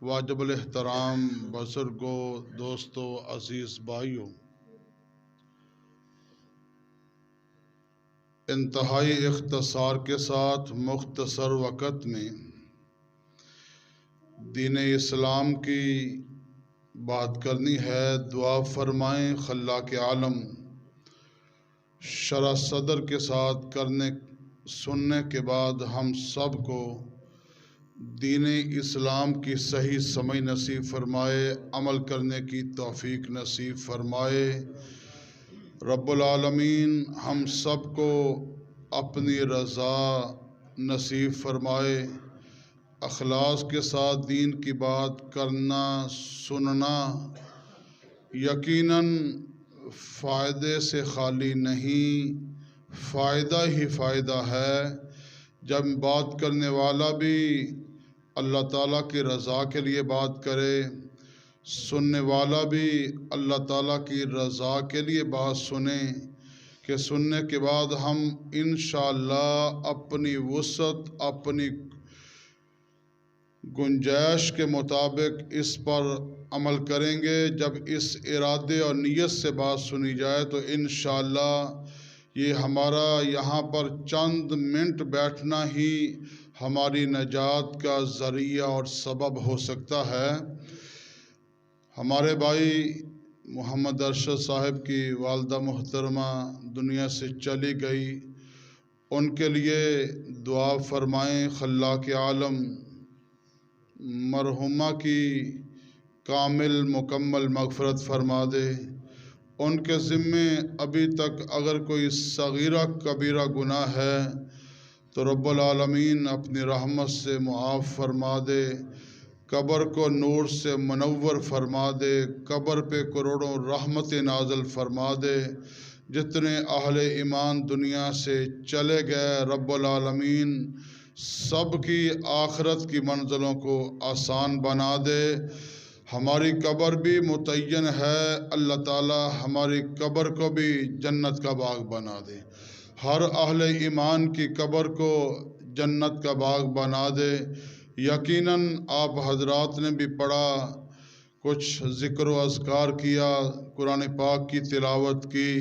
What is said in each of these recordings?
واجب الاحترام بزرگوں، دوستوں، عزیز بھائیوں، انتہائی اختصار کے ساتھ مختصر وقت میں دین اسلام کی بات کرنی ہے۔ دعا فرمائیں خلاق عالم شرح صدر کے ساتھ سننے کے بعد ہم سب کو دین اسلام کی صحیح سمجھ نصیب فرمائے، عمل کرنے کی توفیق نصیب فرمائے۔ رب العالمین ہم سب کو اپنی رضا نصیب فرمائے۔ اخلاص کے ساتھ دین کی بات کرنا، سننا یقیناً فائدے سے خالی نہیں، فائدہ ہی فائدہ ہے۔ جب بات کرنے والا بھی اللہ تعالیٰ کی رضا کے لیے بات کرے، سننے والا بھی اللہ تعالیٰ کی رضا کے لیے بات سنے، کہ سننے کے بعد ہم انشاءاللہ اپنی وسعت، اپنی گنجائش کے مطابق اس پر عمل کریں گے۔ جب اس ارادے اور نیت سے بات سنی جائے تو انشاءاللہ یہ ہمارا یہاں پر چند منٹ بیٹھنا ہی ہماری نجات کا ذریعہ اور سبب ہو سکتا ہے۔ ہمارے بھائی محمد ارشد صاحب کی والدہ محترمہ دنیا سے چلی گئی، ان کے لیے دعا فرمائیں خلاق عالم مرحومہ کی کامل مکمل مغفرت فرما دے۔ ان کے ذمے ابھی تک اگر کوئی صغیرہ کبیرہ گناہ ہے تو رب العالمین اپنی رحمت سے معاف فرما دے، قبر کو نور سے منور فرما دے، قبر پہ کروڑوں رحمت نازل فرما دے۔ جتنے اہل ایمان دنیا سے چلے گئے، رب العالمین سب کی آخرت کی منزلوں کو آسان بنا دے۔ ہماری قبر بھی متعین ہے، اللہ تعالی ہماری قبر کو بھی جنت کا باغ بنا دے، ہر اہل ایمان کی قبر کو جنت کا باغ بنا دے۔ یقیناً آپ حضرات نے بھی پڑھا، کچھ ذکر و اذکار کیا، قرآن پاک کی تلاوت کی،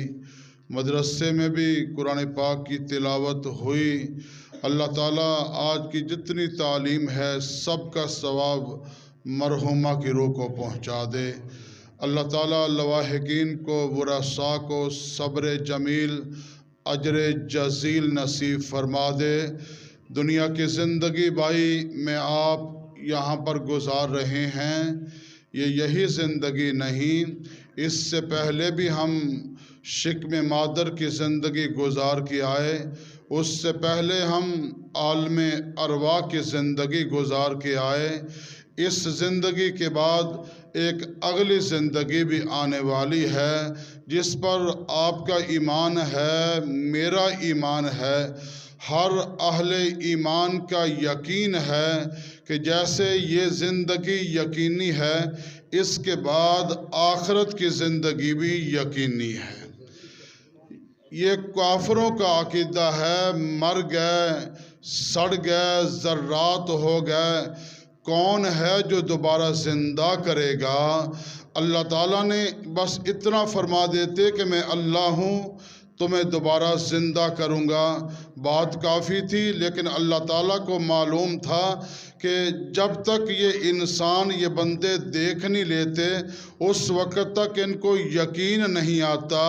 مدرسے میں بھی قرآن پاک کی تلاوت ہوئی۔ اللہ تعالیٰ آج کی جتنی تعلیم ہے سب کا ثواب مرحومہ کی روح کو پہنچا دے۔ اللہ تعالیٰ لواحقین کو، ورثاء کو صبر جمیل، اجر جزیل نصیب فرما دے۔ دنیا کی زندگی بھائی میں آپ یہاں پر گزار رہے ہیں، یہی زندگی نہیں، اس سے پہلے بھی ہم شکم مادر کی زندگی گزار کے آئے، اس سے پہلے ہم عالم ارواح کی زندگی گزار کے آئے۔ اس زندگی کے بعد ایک اگلی زندگی بھی آنے والی ہے، جس پر آپ کا ایمان ہے، میرا ایمان ہے، ہر اہل ایمان کا یقین ہے کہ جیسے یہ زندگی یقینی ہے، اس کے بعد آخرت کی زندگی بھی یقینی ہے۔ یہ کافروں کا عقیدہ ہے، مر گئے، سڑ گئے، ذرات ہو گئے، کون ہے جو دوبارہ زندہ کرے گا؟ اللہ تعالیٰ نے بس اتنا فرما دیتے کہ میں اللہ ہوں، تمہیں دوبارہ زندہ کروں گا، بات کافی تھی۔ لیکن اللہ تعالیٰ کو معلوم تھا کہ جب تک یہ انسان، یہ بندے دیکھ نہیں لیتے، اس وقت تک ان کو یقین نہیں آتا،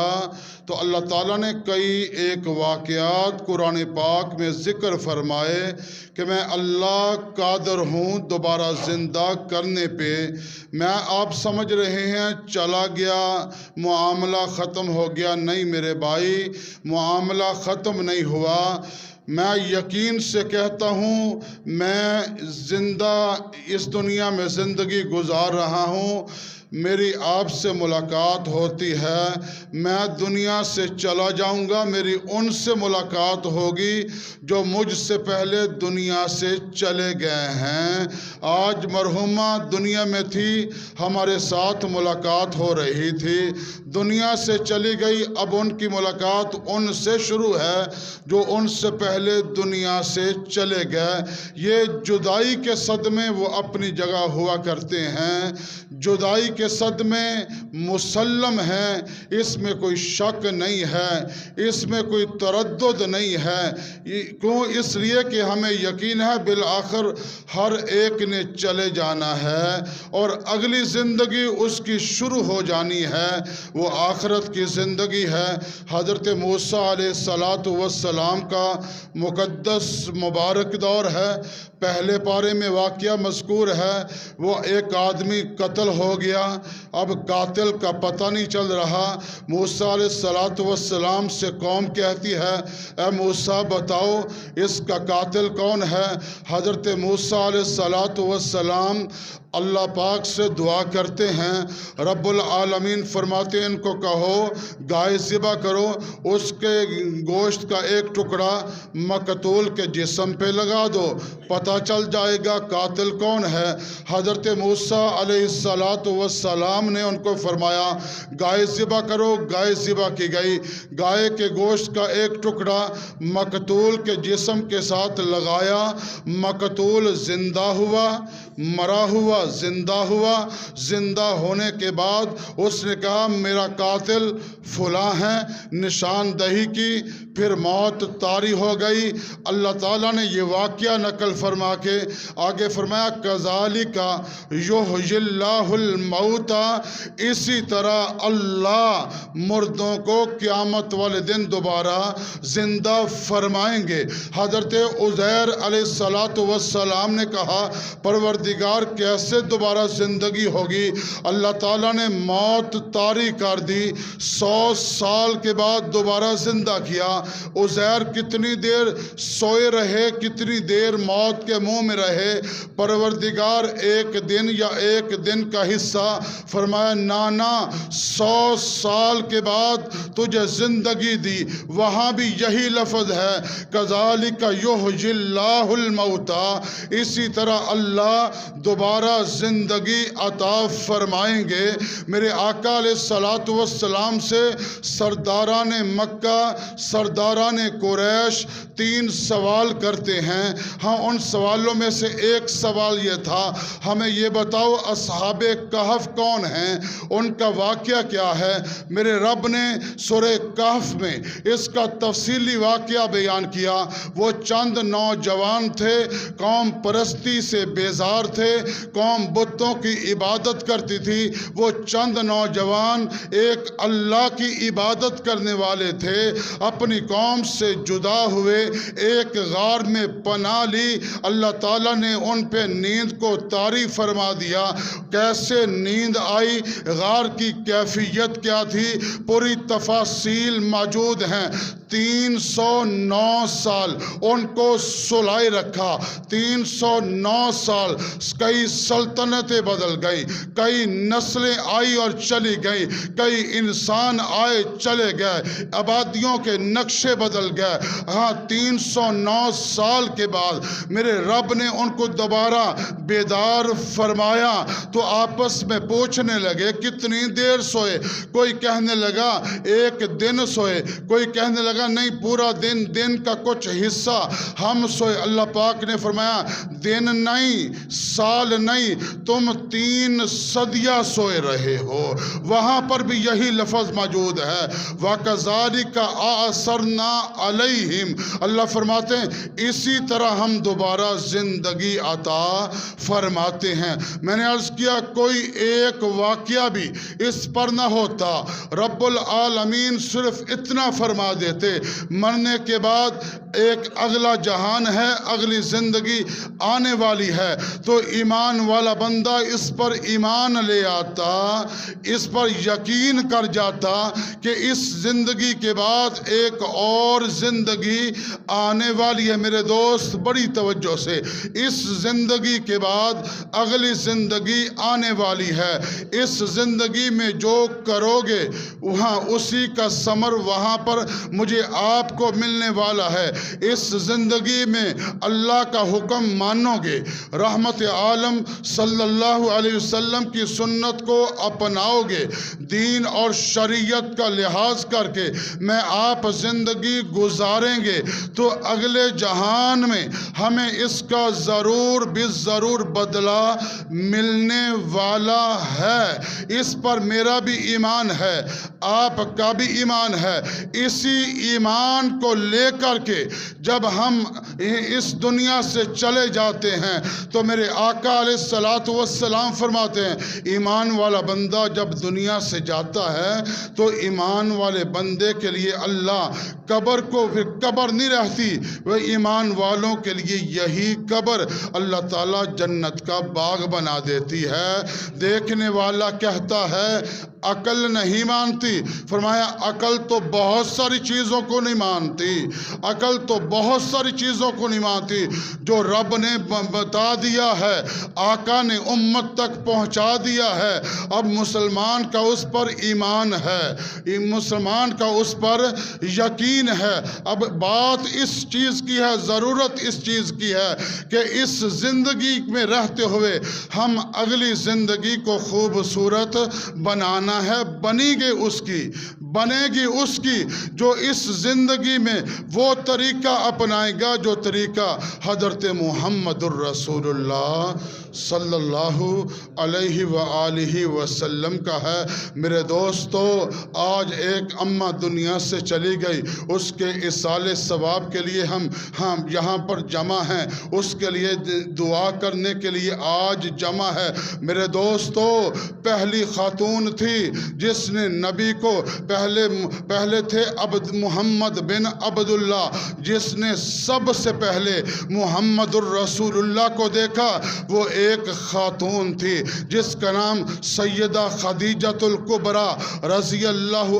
تو اللہ تعالیٰ نے کئی ایک واقعات قرآن پاک میں ذکر فرمائے کہ میں اللہ قادر ہوں دوبارہ زندہ کرنے پہ۔ میں آپ سمجھ رہے ہیں چلا گیا، معاملہ ختم ہو گیا، نہیں میرے بھائی، معاملہ ختم نہیں ہوا۔ میں یقین سے کہتا ہوں، میں زندہ اس دنیا میں زندگی گزار رہا ہوں، میری آپ سے ملاقات ہوتی ہے، میں دنیا سے چلا جاؤں گا، میری ان سے ملاقات ہوگی جو مجھ سے پہلے دنیا سے چلے گئے ہیں۔ آج مرحومہ دنیا میں تھی، ہمارے ساتھ ملاقات ہو رہی تھی، دنیا سے چلی گئی، اب ان کی ملاقات ان سے شروع ہے جو ان سے پہلے دنیا سے چلے گئے۔ یہ جدائی کے صدمے وہ اپنی جگہ ہوا کرتے ہیں، جدائی کے صدمے مسلم ہیں، اس میں کوئی شک نہیں ہے، اس میں کوئی تردد نہیں ہے۔ کیوں؟ اس لیے کہ ہمیں یقین ہے بالآخر ہر ایک نے چلے جانا ہے اور اگلی زندگی اس کی شروع ہو جانی ہے، وہ آخرت کی زندگی ہے۔ حضرت موسیٰ علیہ السلام کا مقدس مبارک دور ہے، پہلے پارے میں واقعہ مذکور ہے، وہ ایک آدمی قتل ہو گیا، اب قاتل کا پتہ نہیں چل رہا۔ موسیٰ علیہ السلام سے قوم کہتی ہے، اے موسیٰ بتاؤ اس کا قاتل کون ہے؟ حضرت موسیٰ علیہ السلام اللہ پاک سے دعا کرتے ہیں، رب العالمین فرماتے ہیں ان کو کہو گائے ذبح کرو، اس کے گوشت کا ایک ٹکڑا مقتول کے جسم پہ لگا دو، پتہ چل جائے گا قاتل کون ہے۔ حضرت موسیٰ علیہ السلام نے ان کو فرمایا گائے ذبح کرو، گائے ذبح کی گئی، گائے کے گوشت کا ایک ٹکڑا مقتول کے جسم کے ساتھ لگایا، مقتول زندہ ہوا، مرا ہوا زندہ ہوا، زندہ ہونے کے بعد اس نے کہا میرا قاتل فلاں ہے، نشاندہی کی، پھر موت طاری ہو گئی۔ اللہ تعالیٰ نے یہ واقعہ نقل فرما کے آگے فرمایا کذالک یحیی اللہ الموتیٰ، اسی طرح اللہ مردوں کو قیامت والے دن دوبارہ زندہ فرمائیں گے۔ حضرت عزیر علیہ السلام نے کہا پروردگار کیسے دوبارہ زندگی ہوگی؟ اللہ تعالیٰ نے موت طاری کر دی، 100 سال کے بعد دوبارہ زندہ کیا۔ عزیر کتنی دیر سوئے رہے، کتنی دیر موت کے منہ میں رہے؟ پروردگار ایک دن یا ایک دن کا حصہ فرمایا نانا 100 سال کے بعد تجھے زندگی دی۔ وہاں بھی یہی لفظ ہے کذالک یحیی اللہ الموتیٰ، اسی طرح اللہ دوبارہ زندگی عطا فرمائیں گے۔ میرے آقا علیہ السلام سے سرداران مکہ، سرداران قریش 3 سوال کرتے ہیں۔ ہاں ان سوالوں میں سے ایک سوال یہ تھا ہمیں یہ بتاؤ اصحاب کہف کون ہیں، ان کا واقعہ کیا ہے؟ میرے رب نے سورہ کہف میں اس کا تفصیلی واقعہ بیان کیا۔ وہ چند نوجوان تھے، قوم پرستی سے بیزار تھے، قوم بتوں کی عبادت کرتی تھی، وہ چند نوجوان ایک اللہ کی عبادت کرنے والے تھے، اپنی قوم سے جدا ہوئے، ایک غار میں پناہ لی، اللہ تعالیٰ نے ان پہ نیند کو طاری فرما دیا۔ کیسے نیند آئی، غار کی کیفیت کیا تھی، پوری تفاصیل موجود ہیں۔ 309 سال ان کو سلائے رکھا، 309 سال کئی سلطنتیں بدل گئی، کئی نسلیں آئی اور چلی گئی، کئی انسان آئے چلے گئے، آبادیوں کے نقشے بدل گئے۔ ہاں 309 سال کے بعد میرے رب نے ان کو دوبارہ بیدار فرمایا تو آپس میں پوچھنے لگے کتنی دیر سوئے؟ کوئی کہنے لگا 1 دن سوئے، کوئی کہنے لگا نہیں پورا دن، دن کا کچھ حصہ ہم سوئے۔ اللہ پاک نے فرمایا دن نہیں، سال نہیں، تم 3 صدیاں سوئے رہے ہو۔ وہاں پر بھی یہی لفظ موجود ہے وَكَذَلِكَ أَعْثَرْنَا عَلَيْهِمْ، اللہ فرماتے ہیں اسی طرح ہم دوبارہ زندگی عطا فرماتے ہیں۔ میں نے عرض کیا کوئی ایک واقعہ بھی اس پر نہ ہوتا، رب العالمین صرف اتنا فرما دیتے سکتے۔ مرنے کے بعد ایک اگلا جہان ہے، اگلی زندگی آنے والی ہے، تو ایمان والا بندہ اس پر ایمان لے آتا، اس پر یقین کر جاتا کہ اس زندگی کے بعد ایک اور زندگی آنے والی ہے۔ میرے دوست بڑی توجہ سے، اس زندگی کے بعد اگلی زندگی آنے والی ہے۔ اس زندگی میں جو کرو گے وہاں اسی کا ثمر وہاں پر مجھے آپ کو ملنے والا ہے۔ اس زندگی میں اللہ کا حکم مانو گے، رحمت عالم صلی اللہ علیہ وسلم کی سنت کو اپناؤ گے، دین اور شریعت کا لحاظ کر کے میں آپ زندگی گزاریں گے، تو اگلے جہان میں ہمیں اس کا ضرور ضرور بدلہ ملنے والا ہے۔ اس پر میرا بھی ایمان ہے، آپ کا بھی ایمان ہے۔ اسی ایمان کو لے کر کے جب ہم اس دنیا سے چلے جاتے ہیں تو میرے آقا علیہ الصلوۃ والسلام فرماتے ہیں، ایمان والا بندہ جب دنیا سے جاتا ہے تو ایمان والے بندے کے لیے اللہ قبر کو، پھر قبر نہیں رہتی، وہ ایمان والوں کے لیے یہی قبر اللہ تعالیٰ جنت کا باغ بنا دیتی ہے۔ دیکھنے والا کہتا ہے عقل نہیں مانتی، فرمایا عقل تو بہت ساری چیزوں کو نہیں مانتی، عقل تو بہت ساری چیزوں کو نہیں مانتی جو رب نے بتا دیا ہے، آقا نے امت تک پہنچا دیا ہے۔ اب مسلمان کا اس پر ایمان ہے، مسلمان کا اس پر یقین ہے۔ اب بات اس چیز کی ہے، ضرورت اس چیز کی ہے کہ اس زندگی میں رہتے ہوئے ہم اگلی زندگی کو خوبصورت بنانا ہے۔ بنے گی اس کی جو اس زندگی میں وہ طریقہ اپنائے گا جو طریقہ حضرت محمد الرسول اللہ صلی اللہ علیہ وآلہ وسلم کا ہے۔ میرے دوستو، آج ایک اماں دنیا سے چلی گئی، اس کے ایصال ثواب کے لیے ہم یہاں پر جمع ہیں، اس کے لیے دعا کرنے کے لیے آج جمع ہے۔ میرے دوستو، پہلی خاتون تھی جس نے نبی کو پہلے تھے محمد بن عبداللہ، جس نے سب سے پہلے محمد الرسول اللہ کو دیکھا، وہ ایک خاتون تھی جس کا نام سیدہ خدیجۃ الکبریٰ رضی اللہ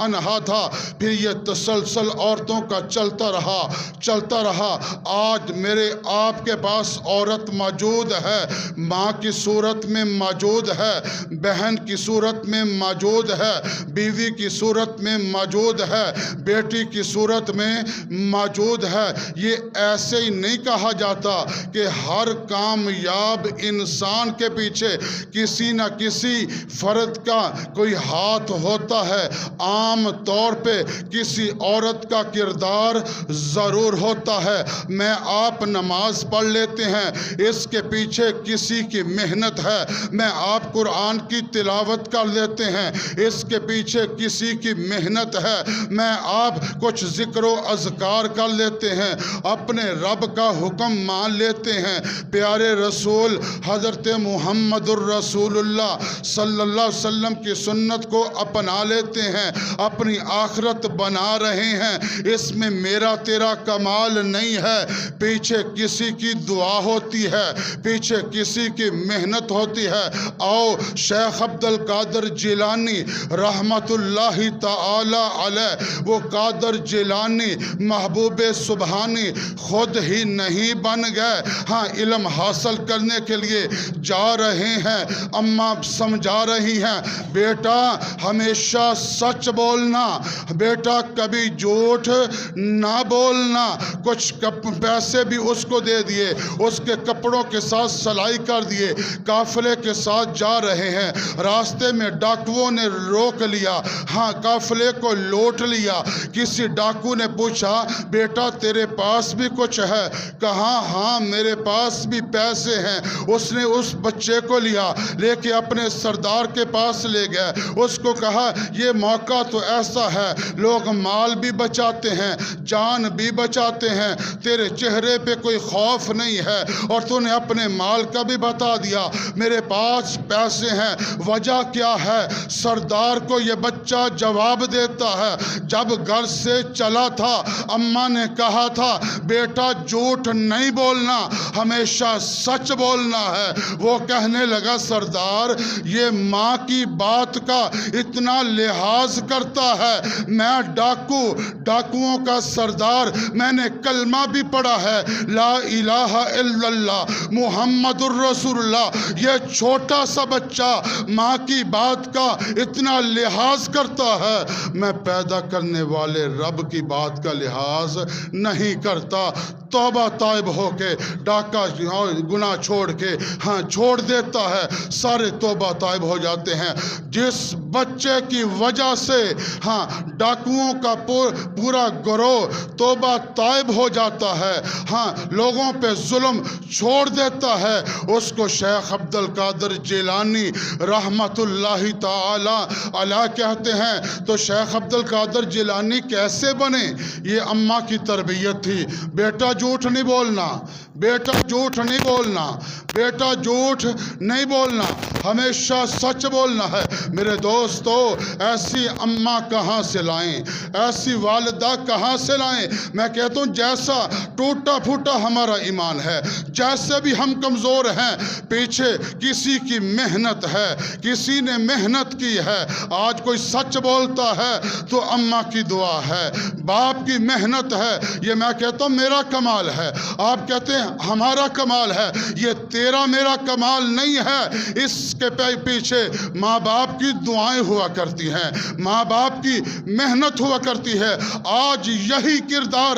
عنہا تھا۔ پھر یہ تسلسل عورتوں کا چلتا رہا۔ آج میرے آپ کے پاس عورت موجود ہے، ماں کی صورت میں موجود ہے، بہن کی صورت میں موجود ہے، بیوی کی صورت میں موجود ہے، بیٹی کی صورت میں موجود ہے۔ یہ ایسے ہی نہیں کہا جاتا کہ ہر کامیاب انسان کے پیچھے کسی نہ کسی فرد کا کوئی ہاتھ ہوتا ہے۔ عام طور پہ کسی عورت کا کردار ضرور ہوتا ہے۔ میں آپ نماز پڑھ لیتے ہیں، اس کے پیچھے کسی کی محنت ہے۔ میں آپ قرآن کی تلاوت کر لیتے ہیں، اس کے پیچھے کسی کی محنت ہے۔ میں آپ کچھ ذکر و اذکار کر لیتے ہیں، اپنے رب کا حکم مان لیتے ہیں، پیارے رسول حضرت محمد الرسول اللہ صلی اللہ علیہ وسلم کی سنت کو اپنا لیتے ہیں، اپنی آخرت بنا رہے ہیں۔ اس میں میرا تیرا کمال نہیں ہے، پیچھے کسی کی دعا ہوتی ہے، پیچھے کسی کی محنت ہوتی ہے۔ آؤ شیخ عبد القادر جیلانی رحمت اللہ تعالی علیہ، وہ قادر جیلانی محبوب سبحانی خود ہی نہیں بن گئے، ہاں علم حاصل کرنے کے لیے جا رہے ہیں۔ اماں سمجھا رہی ہیں، بیٹا ہمیشہ سچ بولنا، بیٹا کبھی جھوٹ نہ بولنا۔ کچھ پیسے بھی اس کو دے دیے، اس کے کپڑوں کے ساتھ سلائی کر دیے، قافلے کے ساتھ جا رہے ہیں، راستے میں ڈاکوؤں نے روک لیا، ہاں قافلے کو لوٹ لیا۔ کسی ڈاکو نے پوچھا، بیٹا تیرے پاس بھی کچھ ہے؟ کہا ہاں میرے پاس بھی پیسے ہیں۔ اس نے اس بچے کو لیا، لے کے اپنے سردار کے پاس لے گئے، اس کو کہا یہ موقع تو ایسا ہے، لوگ مال بھی بچاتے ہیں، جان بھی بچاتے ہیں، تیرے چہرے پہ کوئی خوف نہیں ہے اور تو نے اپنے مال کا بھی بتا دیا۔ میرے پاس پیسے ہیں، وجہ کیا ہے؟ سردار کو یہ بچہ جواب دیتا ہے، جب گھر سے چلا تھا اماں نے کہا تھا بیٹا جھوٹ نہیں بولنا، ہمیشہ سچ بولنا ہے۔ وہ کہنے لگا سردار یہ ماں کی بات کا اتنا لحاظ کرتا ہے، میں ڈاکوؤں کا سردار، میں نے کلمہ بھی پڑھا ہے، لا الہ الا اللہ محمد الرسول اللہ۔ یہ چھوٹا سا بچہ ماں کی بات کا اتنا لحاظ کرتا ہے، میں پیدا کرنے والے رب کی بات کا لحاظ نہیں کرتا۔ توبہ طائب ہو کے ڈاکہ گناہ چھوڑ کے چھوڑ دیتا ہے، سارے توبہ طائب ہو جاتے ہیں۔ جس بچے کی وجہ سے ڈاکوؤں کا پورا گروہ توبہ طائب ہو جاتا ہے، لوگوں پہ ظلم چھوڑ دیتا ہے، اس کو شیخ عبد القادر جیلانی رحمت اللہ تعالی علیہ کہتے ہیں۔ تو شیخ عبد القادر جیلانی کیسے بنے؟ یہ اماں کی تربیت تھی، بیٹا جھوٹ نہیں بولنا، بیٹا جھوٹ نہیں بولنا، بیٹا جھوٹ نہیں بولنا، ہمیشہ سچ بولنا ہے۔ میرے دوستو ایسی اماں کہاں سے لائیں، ایسی والدہ کہاں سے لائیں؟ میں کہتا ہوں جیسا ٹوٹا پھوٹا ہمارا ایمان ہے، جیسے بھی ہم کمزور ہیں، پیچھے کسی کی محنت ہے، کسی نے محنت کی ہے۔ آج کوئی سچ بولتا ہے تو اماں کی دعا ہے، باپ کی محنت ہے۔ یہ میں کہتا ہوں میرا کمال ہے، آپ کہتے ہیں ہمارا کمال ہے، یہ تیرا میرا کمال نہیں ہے۔ اس کے پیچھے ماں باپ کی دعائیں ہوا کرتی ہیں، ماں باپ کی محنت ہوا کرتی ہے۔ آج یہی کردار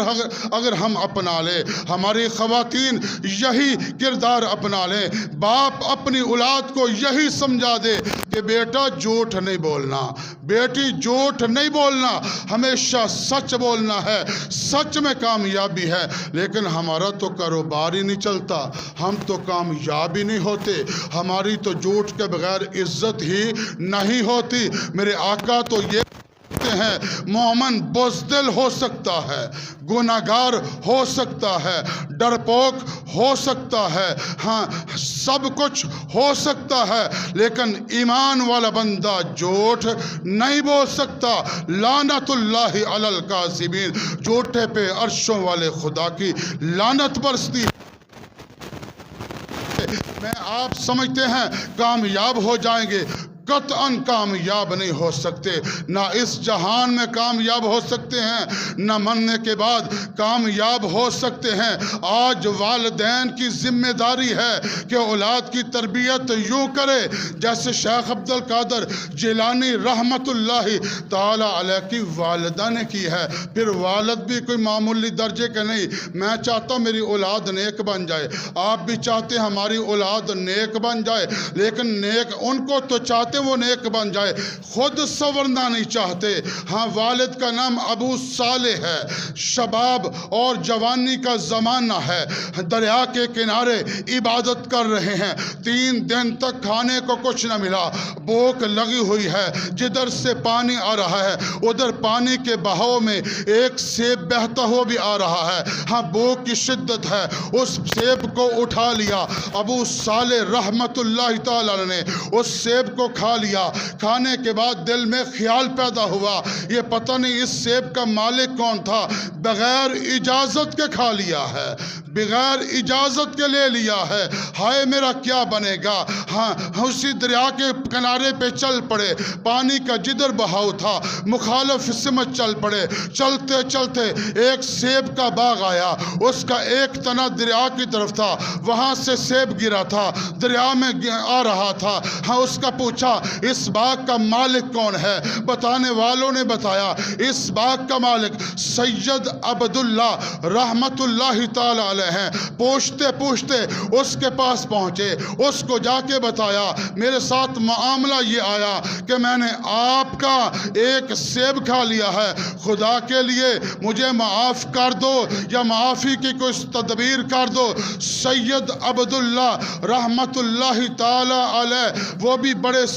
اگر ہم اپنا لیں، ہماری خواتین یہی کردار اپنا لیں، باپ اپنی اولاد کو یہی سمجھا دے کہ بیٹا جھوٹ نہیں بولنا، بیٹی جھوٹ نہیں بولنا، ہمیشہ سچ بولنا ہے، سچ میں کامیابی ہے۔ لیکن ہمارا تو کاروبار ہی نہیں چلتا، ہم تو کامیاب ہی نہیں ہوتے، ہماری تو جھوٹ کے بغیر عزت ہی نہیں ہوتی۔ میرے آقا تو یہ کہتے ہیں مومن بزدل ہو سکتا ہے، گناہگار ہو سکتا ہے، ڈرپوک ہو سکتا ہے، سب کچھ ہو سکتا ہے، لیکن ایمان والا بندہ جھوٹ نہیں بول سکتا۔ لعنت اللہ علی الکاذبین، جھوٹے پہ عرشوں والے خدا کی لعنت برستی ہے۔ میں آپ سمجھتے ہیں کامیاب ہو جائیں گے، قطعاً کامیاب نہیں ہو سکتے، نہ اس جہان میں کامیاب ہو سکتے ہیں، نہ مرنے کے بعد کامیاب ہو سکتے ہیں۔ آج والدین کی ذمہ داری ہے کہ اولاد کی تربیت یوں کرے جیسے شیخ عبد القادر جیلانی رحمت اللہ تعالی علیہ کی والدہ نے کی ہے۔ پھر والد بھی کوئی معمولی درجے کے نہیں۔ میں چاہتا ہوں میری اولاد نیک بن جائے، آپ بھی چاہتے ہیں ہماری اولاد نیک بن جائے، لیکن نیک ان کو تو چاہتے وہ نیک بن جائے، خود سنورنا نہیں چاہتے۔ والد کا نام ابو صالح ہے، شباب اور جوانی کا زمانہ ہے، دریا کے کنارے عبادت کر رہے ہیں، 3 دن تک کھانے کو کچھ نہ ملا، بھوک لگی ہوئی ہے، جدھر سے پانی آ رہا ہے ادھر پانی کے بہاؤ میں ایک سیب بہتا ہوا بھی آ رہا ہے، بھوک کی شدت ہے، اس سیب کو اٹھا لیا ابو صالح رحمت اللہ تعالی نے، اس سیب کو کھا لیا۔ کھانے کے بعد دل میں خیال پیدا ہوا یہ پتہ نہیں اس سیب کا مالک کون تھا، بغیر اجازت کے کھا لیا ہے، بغیر اجازت کے لے لیا ہے، ہائے میرا کیا بنے گا۔ اسی دریا کے کنارے پہ چل پڑے، پانی کا جدھر بہاؤ تھا مخالف سمت چل پڑے، چلتے چلتے ایک سیب کا باغ آیا، اس کا ایک تنا دریا کی طرف تھا، وہاں سے سیب گرا تھا، دریا میں آ رہا تھا۔ اس کا پوچھا اس باغ کا مالک کون ہے؟ بتانے والوں نے بتایا اس باغ کا مالک سید عبداللہ رحمت اللہ تعالی علیہ ہیں۔ پوچھتے پوچھتے اس کے پاس پہنچے، اس کو جا کے بتایا میرے ساتھ معاملہ یہ آیا کہ میں نے آپ کا ایک سیب کھا لیا ہے، خدا کے لیے مجھے معاف کر دو یا معافی کی کوئی تدبیر کر دو۔ سید عبداللہ رحمت اللہ تعالی علیہ وہ بھی بڑے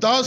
10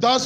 10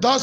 10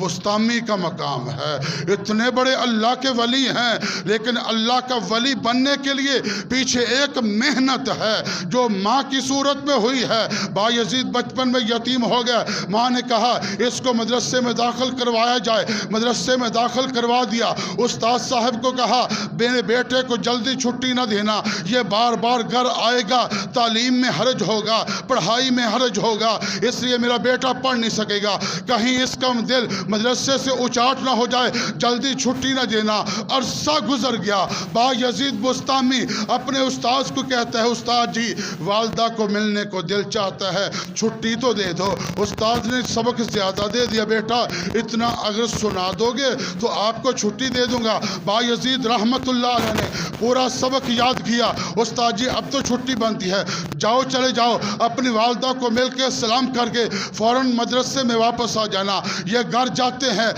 بستامی کا مقام ہے۔ اتنے بڑے اللہ کے ولی ہیں، لیکن اللہ کا ولی بننے کے لیے پیچھے ایک محنت ہے جو ماں کی صورت میں ہوئی ہے۔ با یزید بچپن میں یتیم ہو گیا، ماں نے کہا اس کو مدرسے میں داخل کروایا جائے، مدرسے میں داخل کروا دیا۔ استاد صاحب کو کہا میرے بیٹے کو جلدی چھٹی نہ دینا، یہ بار بار گھر آئے گا، تعلیم میں حرج ہوگا، پڑھائی میں حرج ہوگا، اس لیے میرا بیٹا پڑھ نہیں سکے گا، کہیں اس کا دل مدرسے سے اچاٹ نہ ہو جائے، جلدی چھٹی نہ دینا۔ عرصہ گزر گیا، با یزید بستامی اپنے استاذ کو کہتا ہے استاد جی والدہ کو ملنے کو دل چاہتا ہے، چھٹی تو دے دو۔ استاد نے سبق زیادہ دے دیا، بیٹا اتنا اگر سنا دو گے تو آپ کو چھٹی دے دوں گا۔ با یزید رحمت اللہ علیہ نے پورا سبق یاد کیا، استاد جی اب تو چھٹی بنتی ہے، جاؤ چلے جاؤ، اپنی والدہ کو مل کے سلام کر کے فوراً مدرسے میں واپس آ جانا۔ یہ گھر جاتے ہیں،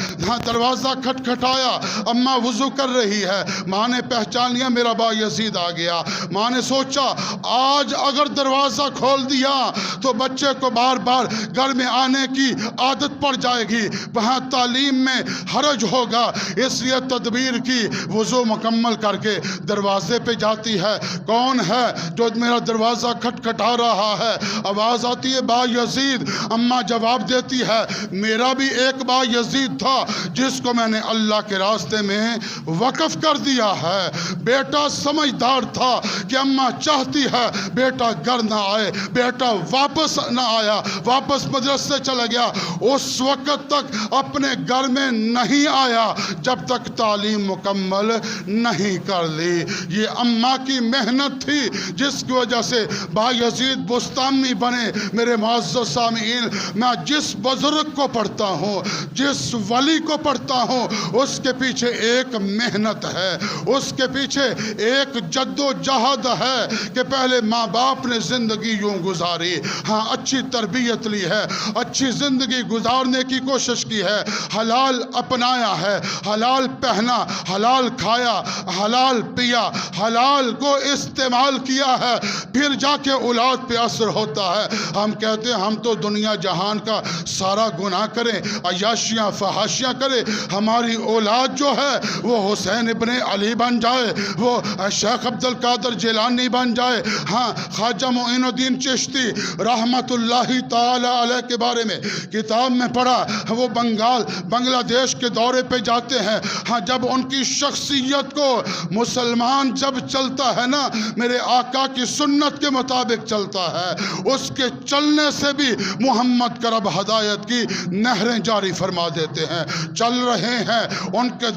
دروازہ کھٹکھٹایا، اماں وضو کر رہی ہے، ماں نے پہچان لیا میرا با یزید آ گیا۔ ماں نے سوچا آج اگر دروازہ کھول دیا تو بچے کو بار بار گھر میں آنے کی عادت پڑ جائے گی، وہاں تعلیم میں حرج ہوگا، اس لیے تدبیر کی، وضو مکمل کر کے دروازے پہ جاتی ہے۔ کون ہے جو میرا دروازہ کھٹکھٹا رہا ہے؟ آواز آتی ہے با یزید۔ اماں جواب دیتی ہے میرا بھی ایک با یزید تھا جس کو میں نے اللہ کے راستے میں وقف کر دیا ہے۔ بیٹا سمجھدار تھا کہ اماں چاہتی ہے بیٹا گھر نہ آئے، بیٹا واپس نہ آیا، واپس مدرسے چلا گیا، اس وقت تک اپنے گھر میں نہیں آیا جب تک تعلیم مکمل نہیں کر لی۔ یہ اماں کی محنت تھی جس کی وجہ سے با یزید بستامی بنے۔ میرے معزز سامعین، میں جس بزرگ کو پڑھتا ہوں، جس ولی کو پڑھتا ہوں، اس کے پیچھے ایک محنت ہے، اس کے پیچھے ایک جد و جہد ہے کہ پہلے ماں باپ نے زندگی یوں گزاری، ہاں اچھی تربیت لی ہے، اچھی زندگی گزارنے کی کوشش کی ہے، حلال اپنایا ہے، حلال پہنا، حلال کھایا، حلال پیا، حلال کو استعمال کیا ہے، پھر جا کے اولاد پہ اثر ہوتا ہے۔ ہم کہتے ہیں ہم تو دنیا جہان کا سارا گناہ کریں، عیاشیاں فحاشیاں کریں، ہماری اولاد جو ہے وہ حسین ابن علی بن جائے، وہ شیخ عبد القادر جیلانی بن جائے، ہاں خواجہ معین الدین چشتی رحمت اللہ تعالی علیہ کے بارے میں کتاب میں پڑھا، وہ بنگلہ دیش کے دورے پہ جاتے ہیں، ہاں جب ان کی شخصیت کو مسلمان جب چلتا ہے نا، میرے آقا کی سنت کے مطابق چلتا ہے، اس کے چلنے سے بھی محمد کا رب ہدایت کی نہریں جاری فرما دیتے ہیں۔ چل رہے ہیں، ان کے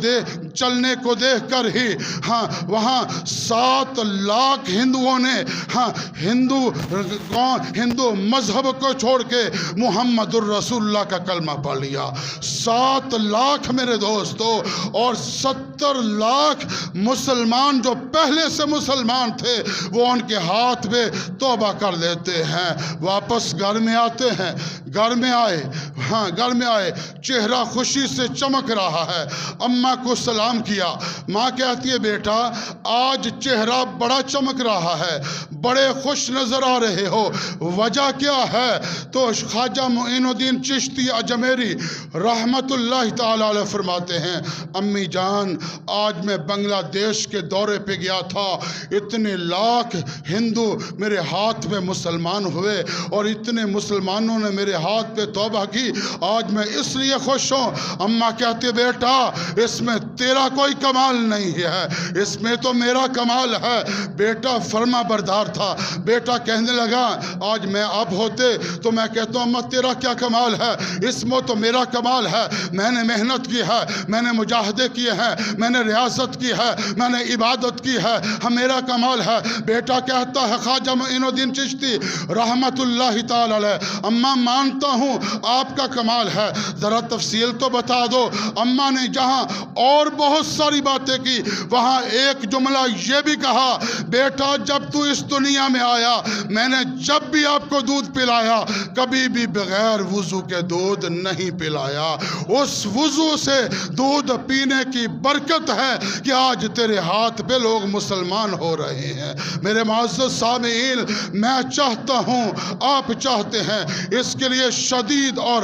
چلنے کو دیکھ کر ہی ہاں وہاں 7 لاکھ ہندوؤں نے ہاں ہندو مذہب کو چھوڑ کے محمد الرسول اللہ کا کلمہ پڑھ لیا۔ 7 لاکھ میرے دوستو، اور 70 لاکھ مسلمان جو پہلے سے مسلمان تھے وہ ان کے ہاتھ میں توبہ کر لیتے ہیں، واپس گھر میں آتے ہیں۔ گھر میں آئے، چہرہ خوشی سے چمک رہا ہے، اماں کو سلام کیا، ماں کہتی ہے بیٹا آج چہرہ بڑا چمک رہا ہے، بڑے خوش نظر آ رہے ہو، وجہ کیا ہے؟ تو خواجہ معین الدین چشتی اجمیری رحمت اللہ تعالی علیہ فرماتے ہیں امی جان آج میں بنگلہ دیش کے دورے پہ گیا تھا، اتنے لاکھ ہندو میرے ہاتھ میں مسلمان ہوئے اور اتنے مسلمانوں نے میرے ہاتھ پہ توبہ کی، آج میں اس لیے خوش ہوں۔ اماں کہتے بیٹا اس میں تیرا کوئی کمال نہیں ہے، اس میں تو میرا کمال ہے۔ بیٹا فرما بردار تھا، بیٹا کہنے لگا آج میں اب ہوتے تو میں کہتا ہوں اماں تیرا کیا کمال ہے، اس میں تو میرا کمال ہے، میں نے محنت کی ہے، میں نے مجاہدے کیے ہیں، میں نے ریاضت کی ہے، میں نے عبادت کی ہے، میرا کمال ہے۔ بیٹا کہتا ہے خواجہ معین الدین چشتی رحمت اللہ تعالی علیہ اماں مانتا ہوں آپ کا کمال ہے، ذرا تفصیل تو بتا دو۔ اماں نے جہاں اور بہت ساری باتیں کی وہاں ایک جملہ یہ بھی کہا بیٹا جب تو اس دنیا میں آیا میں نے جب بھی آپ کو دودھ پلایا کبھی بھی بغیر وضو کے دودھ نہیں پلایا، اس وضو سے دودھ پینے کی برکت ہے کہ آج تیرے ہاتھ پہ لوگ مسلمان ہو رہے ہیں۔ میرے معزز سامعین میں چاہتا ہوں آپ چاہتے ہیں، اس کے لیے شدید اور